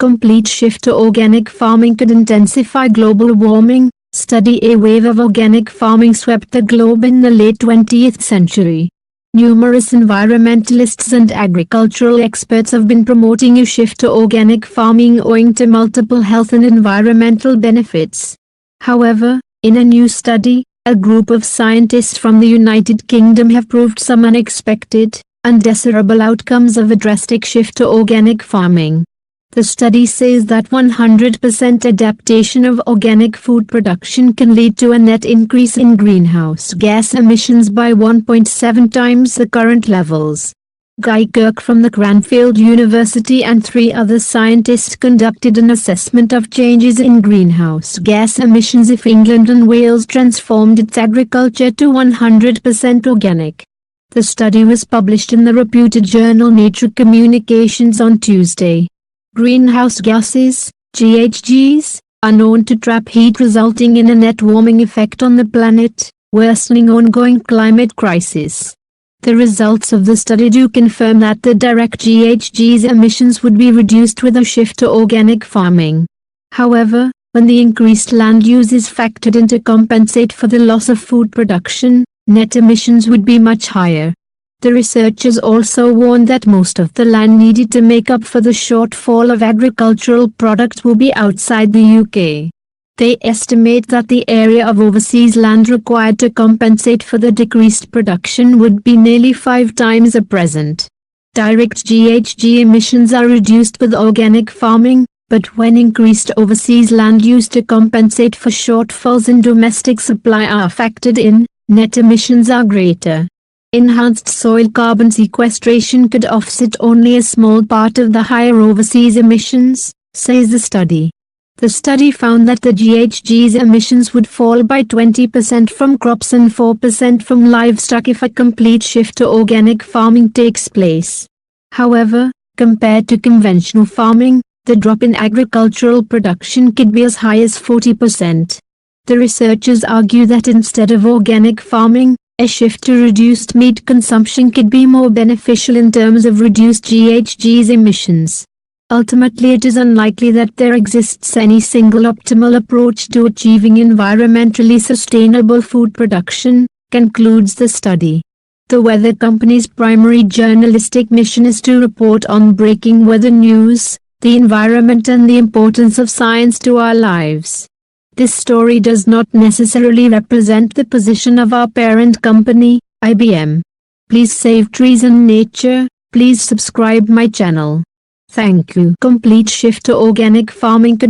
complete shift to organic farming could intensify global warming. Study: a wave of organic farming swept the globe in the late 20th century. Numerous environmentalists and agricultural experts have been promoting a shift to organic farming owing to multiple health and environmental benefits. However, in a new study, a group of scientists from the United Kingdom have proved some unexpected, undesirable outcomes of a drastic shift to organic farming. The study says that 100% adaptation of organic food production can lead to a net increase in greenhouse gas emissions by 1.7 times the current levels. Guy Kirk from the Cranfield University and 3 other scientists conducted an assessment of changes in greenhouse gas emissions if England and Wales transformed its agriculture to 100% organic. The study was published in the reputed journal Nature Communications on Tuesday. Greenhouse gases, GHGs, are known to trap heat, resulting in a net warming effect on the planet, worsening ongoing climate crisis. The results of the study do confirm that the direct GHGs emissions would be reduced with a shift to organic farming. However, when the increased land use is factored in to compensate for the loss of food production, net emissions would be much higher. The researchers also warned that most of the land needed to make up for the shortfall of agricultural products will be outside the UK. They estimate that the area of overseas land required to compensate for the decreased production would be nearly 5 times the present. Direct GHG emissions are reduced with organic farming, but when increased overseas land use to compensate for shortfalls in domestic supply are factored in, net emissions are greater. Enhanced soil carbon sequestration could offset only a small part of the higher overseas emissions, says the study. The study found that the GHG's emissions would fall by 20% from crops and 4% from livestock if a complete shift to organic farming takes place. However, compared to conventional farming, the drop in agricultural production could be as high as 40%. The researchers argue that instead of organic farming, a shift to reduced meat consumption could be more beneficial in terms of reduced GHGs emissions. Ultimately, it is unlikely that there exists any single optimal approach to achieving environmentally sustainable food production, concludes the study. The weather company's primary journalistic mission is to report on breaking weather news, the environment and the importance of science to our lives. This story does not necessarily represent the position of our parent company, IBM. Please save trees and nature. Please subscribe my channel. Thank you. Complete shift to organic farming could